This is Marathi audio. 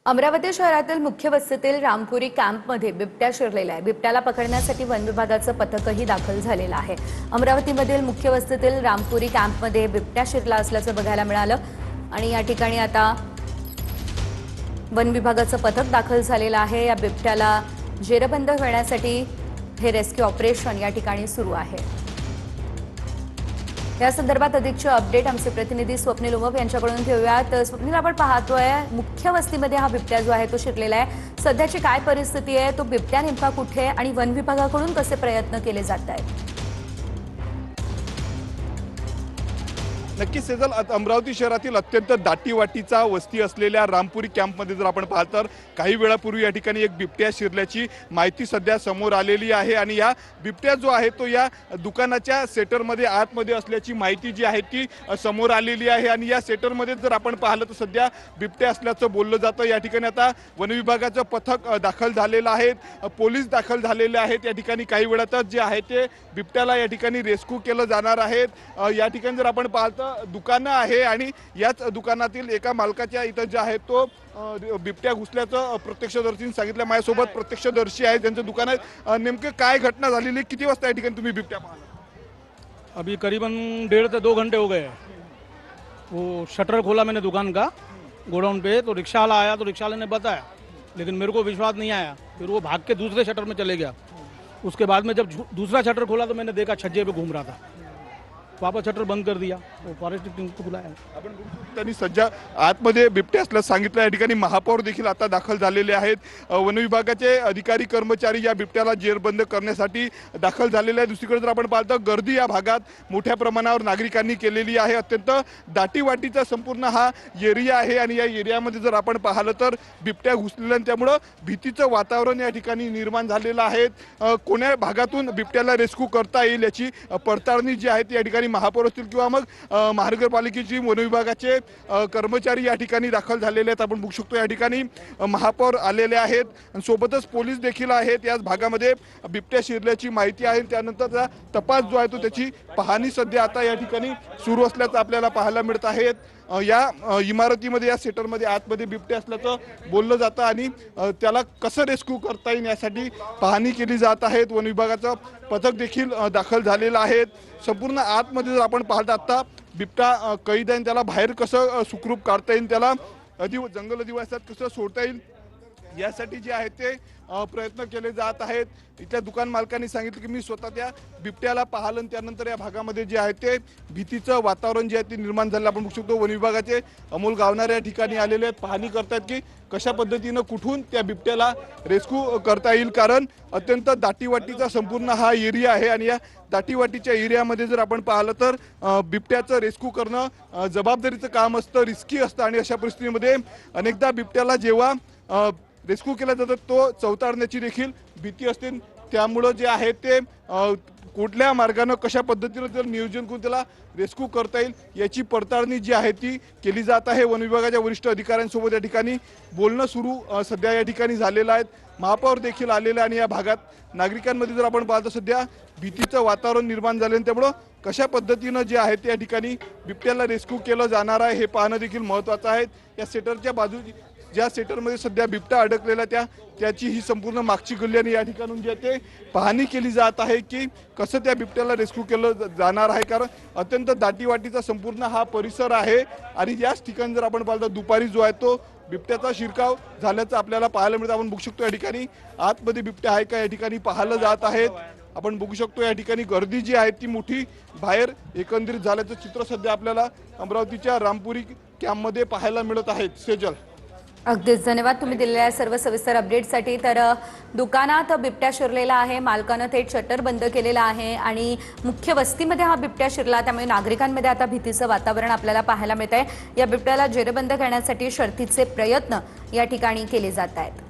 अमरावती शहरातील मुख्य वस्तीतील रामपुरी कॅम्पमध्ये बिबट्या शिरलेला आहे। बिबट्याला पकडण्यासाठी वन विभागाचं पथकही दाखल झालेलं आहे। अमरावतीमधील मुख्य वस्तीतील रामपुरी कॅम्पमध्ये बिबट्या शिरला असल्याचं बघायला मिळालं आणि या ठिकाणी आता वन विभागाचं पथक दाखल झालेलं आहे। या बिबट्याला जेरबंद करण्यासाठी हे रेस्क्यू ऑपरेशन या ठिकाणी सुरू आहे। या संदर्भात अधिकचे अपडेट आमचे प्रतिनिधी स्वप्नील उमप यांच्याकडून घेऊयात। स्वप्नील, आपण पाहतोय मुख्य वस्तीमध्ये हा बिबट्या जो आहे तो शिरलेला आहे। सध्याची काय परिस्थिती आहे, तो बिबट्या नेमका कुठे आहे आणि वन विभागाकडून कसे प्रयत्न केले जात आहेत? नक्कीच सेजल, अमरावती शहरातील अत्यंत दाटीवाटीचा वस्ती असलेल्या रामपुरी कॅम्पमध्ये जर आपण पाहत तर काही वेळापूर्वी या ठिकाणी एक बिबट्या शिरल्याची माहिती सध्या समोर आलेली आहे आणि या बिबट्या जो आहे तो या दुकानाच्या सेटरमध्ये आतमध्ये असल्याची माहिती जी आहे ती समोर आलेली आहे आणि या सेटरमध्ये जर आपण पाहिलं तर सध्या बिबट्या असल्याचं बोललं जातं। या ठिकाणी आता वन विभागाचं पथक दाखल झालेलं आहे, पोलीस दाखल झालेले आहेत। या ठिकाणी काही वेळातच जे आहे ते बिबट्याला या ठिकाणी रेस्क्यू केलं जाणार आहे। या ठिकाणी जर आपण पाहतो दुकानं आहे आणि याच दुकानातील एका मालकाच्या इथं जे आहे तो बिबट्या घुसल्याचं प्रत्यक्षदर्शींनी सांगितलं। माझ्यासोबत प्रत्यक्षदर्शी आहे, त्यांचं दुकान आहे। नेमकं काय घटना झालेली, किती वाजता या ठिकाणी तुम्ही बिबट्या पाहिला? अभी करीबन 1.5 से 2 घंटे हो गए। वो शटर खोला मैंने दुकान का गोडाउन पे, तो रिक्शा वाला आया तो रिक्शा वाले ने बताया, लेकिन मेरे को विश्वास नहीं आया। फिर वो भाग के दूसरे शटर में चले गया। उसके बाद में जब दूसरा शटर खोला तो मैंने देखा छज्जे पे घूम रहा था। वापस शटर बंद कर दिया, वो फॉरेस्ट टीम को बुलाया। आपण त्यांनी सध्या आतमध्ये बिबट्या असल्याचं सांगितलं। या ठिकाणी महापौर देखील आता दाखल झालेले आहेत। वन विभागाचे अधिकारी कर्मचारी या बिबट्याला जेरबंद करण्यासाठी दाखल झालेले आहेत। दुसरीकडे जर आपण पाहतो गर्दी या भागात मोठ्या प्रमाणावर नागरिकांनी केलेली आहे। अत्यंत दाटीवाटीचा संपूर्ण हा एरिया आहे आणि या एरियामध्ये जर आपण पाहिलं तर बिबट्या घुसलेल्या त्यामुळे भीतीचं वातावरण या ठिकाणी निर्माण झालेलं आहे। कोण्या भागातून बिबट्याला रेस्क्यू करता येईल याची पडताळणी जी आहे ती या ठिकाणी महापौर असतील किंवा मग महानगरपालिकेची वन विभागाचे कर्मचारी या ठिकाणी दाखल झालेले आहेत। आपण बघू शकतो या ठिकाणी महापौर आलेले आहेत, सोबतच पोलीस देखील आहेत। याच भागामध्ये बिबट्या शिरल्याची माहिती आहे, त्यानंतरचा तपास जो आहे तो त्याची पाहणी सध्या आता या ठिकाणी सुरू असल्याचं आपल्याला पाहायला मिळत आहे। या इमारतीमध्ये या सेटरमध्ये आतमध्ये बिबट्या असल्याचं बोललं जातं आणि त्याला कसं रेस्क्यू करता येईल यासाठी पाहणी केली जात आहे। वन विभागाचं पथक देखील दाखल झालेलं आहे। संपूर्ण आतमध्ये जर आपण पाहता आता बिबट्या कैद आहे, त्याला बाहेर कसं सुखरूप काढता येईल, त्याला जंगल अधिवासात कसं सोडता येईल यासाठी जे आहे ते प्रयत्न केले जात आहेत। इथल्या दुकान मालकांनी सांगितलं की मी स्वतः त्या बिबट्याला पाहिलं आणि त्यानंतर या भागामध्ये जे आहे ते भीतीचं वातावरण जे आहे ते निर्माण झालं। आपण बघू शकतो वन विभागाचे अमोल गावणारे या ठिकाणी आलेले आहेत, पाहणी करतात की कशा पद्धतीनं कुठून त्या बिबट्याला रेस्क्यू करता येईल, कारण अत्यंत दाटीवाटीचा संपूर्ण हा एरिया आहे आणि या दाटीवाटीच्या एरियामध्ये जर आपण पाहिलं तर बिबट्याचं रेस्क्यू करणं जबाबदारीचं काम असतं, रिस्की असतं आणि अशा परिस्थितीमध्ये अनेकदा बिबट्याला जेव्हा रेस्क्यू केला जातो तो चवताळण्याची देखील भीती असते। त्यामुळं जे आहे ते कुठल्या मार्गाने कशा पद्धतीने त्याला नियोजन करून त्याला रेस्क्यू करता येईल याची पडताळणी जी आहे ती केली जात आहे। वन विभागाच्या वरिष्ठ अधिकाऱ्यांसोबत या ठिकाणी बोलणं सुरू सध्या या ठिकाणी झालेलं आहे। महापौर देखील आलेले आणि या भागात नागरिकांमध्ये जर आपण पाहतो सध्या भीतीचं वातावरण निर्माण झाले, त्यामुळं कशा पद्धतीनं जे आहे ते या ठिकाणी बिबट्याला रेस्क्यू केलं जाणार आहे हे पाहणं देखील महत्त्वाचं आहे। या सेटरच्या बाजू ज्या सेटरमध्ये सध्या बिबट्या अडकलेला त्याची ही संपूर्ण मागची गल्ली आणि या ठिकाणून जे ते पाहणी केली जात आहे की कसं त्या बिबट्याला रेस्क्यू केलं जाणार आहे, कारण अत्यंत दाटीवाटीचा संपूर्ण हा परिसर आहे आणि याच ठिकाणी जर आपण पाहिलं दुपारी जो आहे तो बिबट्याचा शिरकाव झाल्याचं आपल्याला पाहायला मिळतं। आपण बघू शकतो या ठिकाणी आतमध्ये बिबट्या आहे का या ठिकाणी पाहायला जात आहेत। आपण बघू शकतो या ठिकाणी गर्दी जी आहे ती मोठी बाहेर एकंदरीत झाल्याचं चित्र सध्या आपल्याला अमरावतीच्या रामपुरी कॅम्पमध्ये पाहायला मिळत आहे। सेजल, अगदीच धन्यवाद तुम्ही दिलेल्या सर्व सविस्तर अपडेटसाठी। तर दुकानात बिबट्या शिरलेला आहे, मालकानं थेट शटर बंद केलेला आहे आणि मुख्य वस्तीमध्ये हा बिबट्या शिरला, त्यामुळे नागरिकांमध्ये आता भीतीचं वातावरण आपल्याला पाहायला मिळत आहे। या बिबट्याला जेरबंद करण्यासाठी शर्थीचे प्रयत्न या ठिकाणी केले जात आहेत।